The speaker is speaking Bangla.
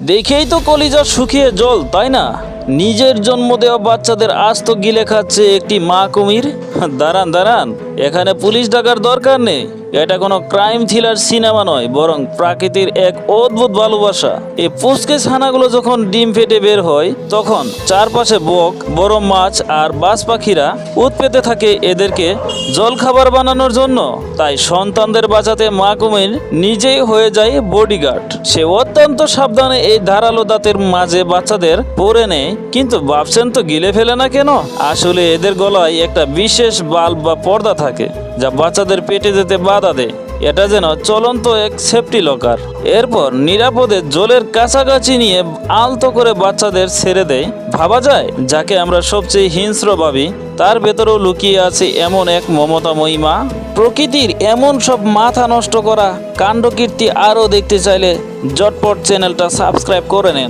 দেখেই তো কলিজা শুকিয়ে জল, তাই না? নিজের জন্ম দেওয়া বাচ্চাদের আস্ত গিলে খাচ্ছে একটি মা কুমির। দাঁড়ান দাঁড়ান, এখানে পুলিশ ডাকার দরকার নেই। এটা কোনো ক্রাইম থ্রিলার সিনেমা নয়, বরং প্রকৃতির এক অদ্ভুত ভালোবাসা। এই পুচকে ছানাগুলো যখন ডিম ফেটে বের হয়, তখন চারপাশে বক, বড় মাছ আর বাজ পাখিরা উৎ পেতে থাকে এদেরকে জলখাবার বানানোর জন্য। তাই সন্তানদের বাঁচাতে মা কুমির নিজেই হয়ে যায় বডিগার্ড। সে অত্যন্ত সাবধানে এই ধারালো দাঁতের মাঝে বাচ্চাদের পরে নেয়। কিন্তু ভাবছেন তো গিলে ফেলে না কেন? আসলে এদের গলায় একটা বিশেষ বাল্ব বা পর্দা থাকে, যা বাচ্চাদের পেটে যেতে বাধা দেয়। এটা যেন চলন্ত এক সেফটি লকার। এরপর নিরাপদে জলের কাছাকাছি নিয়ে আলতো করে বাচ্চাদের ছেড়ে দেয়। ভাবা যায়, যাকে আমরা সবচেয়ে হিংস্র ভাবি, তার ভেতরেও লুকিয়ে আছে এমন এক মমতাময়ী মা। প্রকৃতির এমন সব মাথা নষ্ট করা কাণ্ডকীর্তি আরও দেখতে চাইলে ঝটপট চ্যানেলটা সাবস্ক্রাইব করে নেন।